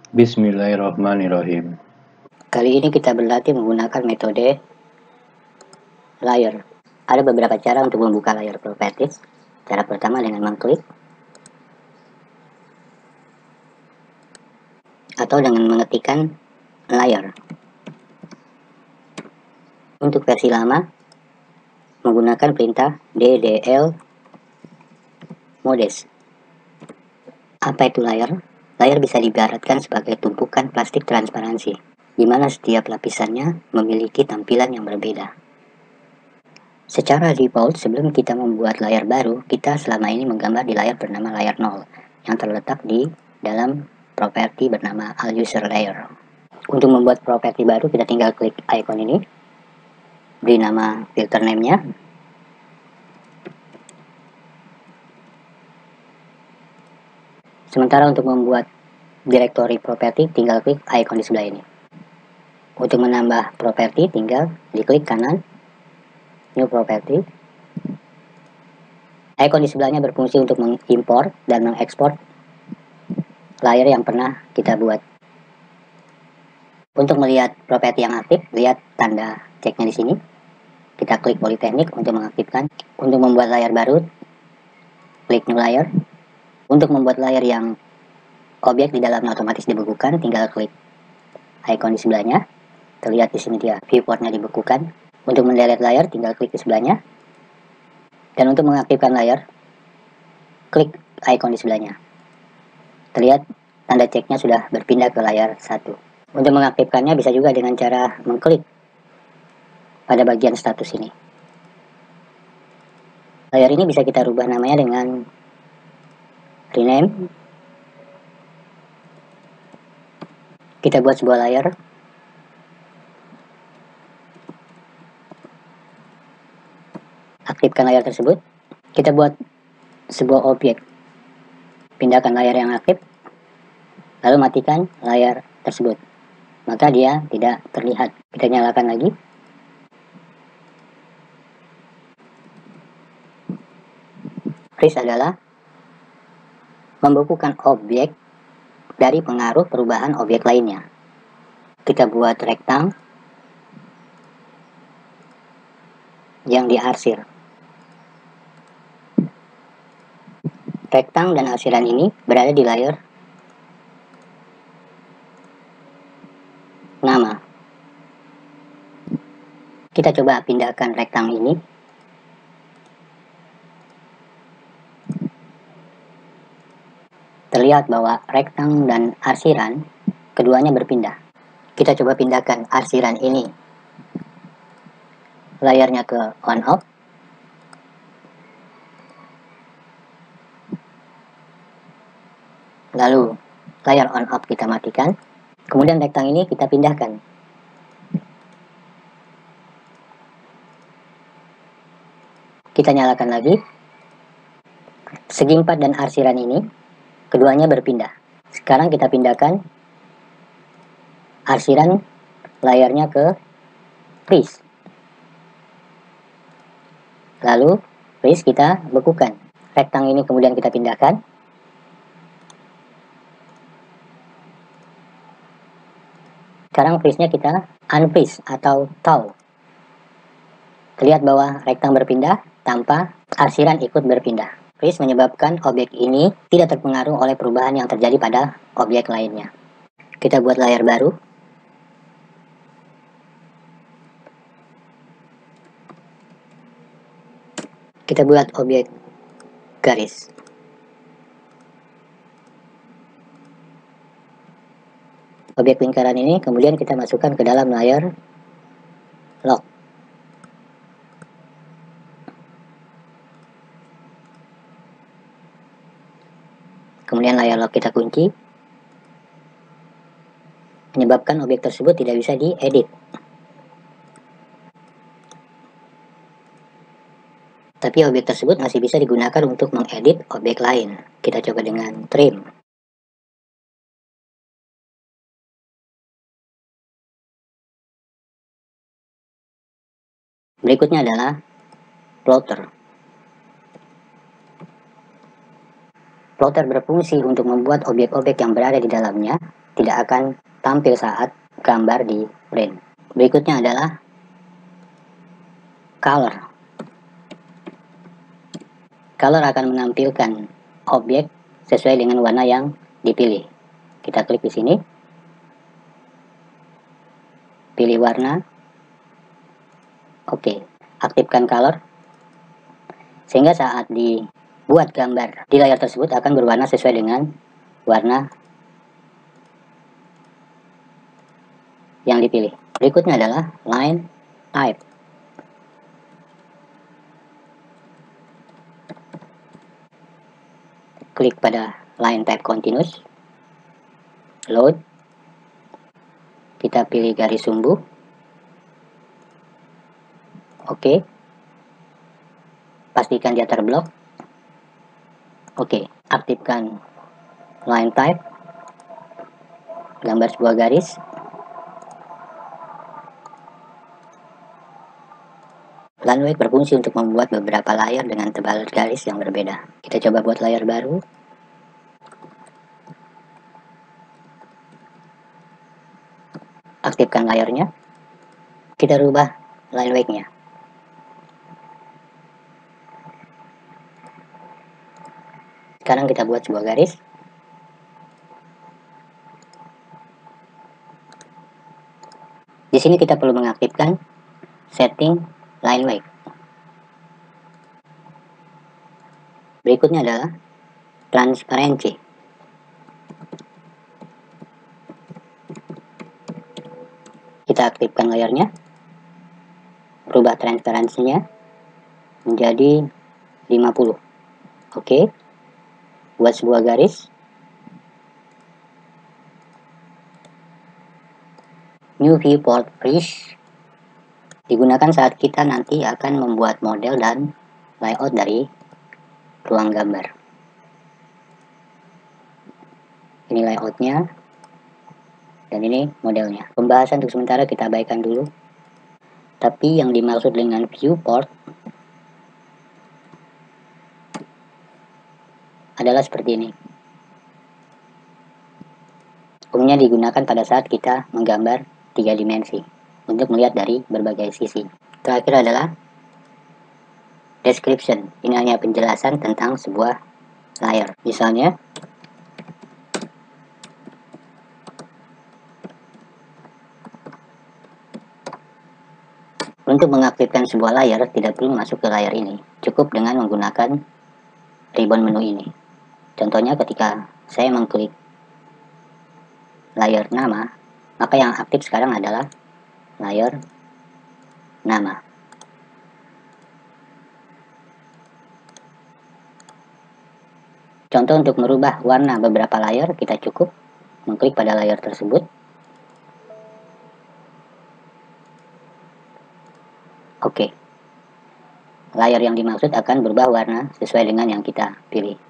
Bismillahirrahmanirrahim. Kali ini kita berlatih menggunakan metode layer. Ada beberapa cara untuk membuka layer properties. Cara pertama dengan mengklik atau dengan mengetikkan layer. Untuk versi lama menggunakan perintah ddl modes. Apa itu layer? Layer bisa diibaratkan sebagai tumpukan plastik transparansi, di mana setiap lapisannya memiliki tampilan yang berbeda. Secara default, sebelum kita membuat layar baru, kita selama ini menggambar di layar bernama layar 0, yang terletak di dalam properti bernama all user layer. Untuk membuat properti baru, kita tinggal klik icon ini, beri nama filter name-nya, sementara untuk membuat directory properti, tinggal klik icon di sebelah ini. Untuk menambah properti, tinggal diklik kanan, new property. Icon di sebelahnya berfungsi untuk mengimpor dan mengekspor layer yang pernah kita buat. Untuk melihat properti yang aktif, lihat tanda ceknya di sini. Kita klik politeknik untuk mengaktifkan. Untuk membuat layar baru, klik new layer. Untuk membuat layar yang objek di dalamnya otomatis dibekukan, tinggal klik icon di sebelahnya. Terlihat di sini dia viewportnya dibekukan. Untuk mendelete layar, tinggal klik di sebelahnya. Dan untuk mengaktifkan layar, klik icon di sebelahnya. Terlihat tanda ceknya sudah berpindah ke layar 1. Untuk mengaktifkannya bisa juga dengan cara mengklik pada bagian status ini. Layar ini bisa kita rubah namanya dengan rename. Kita buat sebuah layar. Aktifkan layar tersebut. Kita buat sebuah objek. Pindahkan layar yang aktif. Lalu matikan layar tersebut. Maka dia tidak terlihat. Kita nyalakan lagi. Freeze adalah membekukan objek dari pengaruh perubahan objek lainnya. Kita buat rektang yang diarsir. Rektang dan arsiran ini berada di layer nama. Kita coba pindahkan rektang ini. Terlihat bahwa rektang dan arsiran keduanya berpindah. Kita coba pindahkan arsiran ini layarnya ke on off. Lalu layar on off kita matikan. Kemudian rektang ini kita pindahkan. Kita nyalakan lagi. Segi 4 dan arsiran ini keduanya berpindah. Sekarang kita pindahkan arsiran layarnya ke freeze. Lalu freeze kita bekukan. Rektang ini kemudian kita pindahkan. Sekarang freeze-nya kita unfreeze atau thaw. Terlihat bahwa rektang berpindah tanpa arsiran ikut berpindah. Freeze menyebabkan objek ini tidak terpengaruh oleh perubahan yang terjadi pada objek lainnya. Kita buat layar baru. Kita buat objek garis. Objek lingkaran ini kemudian kita masukkan ke dalam layar lock. Kemudian layar lock kita kunci, menyebabkan objek tersebut tidak bisa diedit. Tapi objek tersebut masih bisa digunakan untuk mengedit objek lain. Kita coba dengan trim. Berikutnya adalah plotter. Plotter berfungsi untuk membuat objek-objek yang berada di dalamnya tidak akan tampil saat gambar di print. Berikutnya adalah color. Color akan menampilkan objek sesuai dengan warna yang dipilih. Kita klik di sini, pilih warna, oke, aktifkan color, sehingga saat dibuat gambar di layar tersebut akan berwarna sesuai dengan warna yang dipilih. Berikutnya adalah line type. Klik pada line type continuous, load, kita pilih garis sumbu, oke, pastikan dia terblok, oke, aktifkan line type, gambar sebuah garis, Lanwake berfungsi untuk membuat beberapa layar dengan tebal garis yang berbeda. Kita coba buat layar baru. Aktifkan layarnya. Kita rubah Lanwake-nya. Sekarang kita buat sebuah garis. Di sini kita perlu mengaktifkan setting Lanwake. Berikutnya adalah transparansi. Kita aktifkan layarnya, rubah transparansinya menjadi 50. Oke, buat sebuah garis. New viewport freeze digunakan saat kita nanti akan membuat model dan layout dari ruang gambar. Ini layoutnya, dan ini modelnya. Pembahasan untuk sementara kita abaikan dulu. Tapi yang dimaksud dengan viewport adalah seperti ini. Umumnya digunakan pada saat kita menggambar 3 dimensi untuk melihat dari berbagai sisi. Terakhir adalah description. Ini hanya penjelasan tentang sebuah layar. Misalnya, untuk mengaktifkan sebuah layar tidak perlu masuk ke layar ini. Cukup dengan menggunakan ribbon menu ini. Contohnya ketika saya mengklik layar nama, maka yang aktif sekarang adalah layar nama. Contoh untuk merubah warna beberapa layar, kita cukup mengklik pada layar tersebut. Oke. Layar yang dimaksud akan berubah warna sesuai dengan yang kita pilih.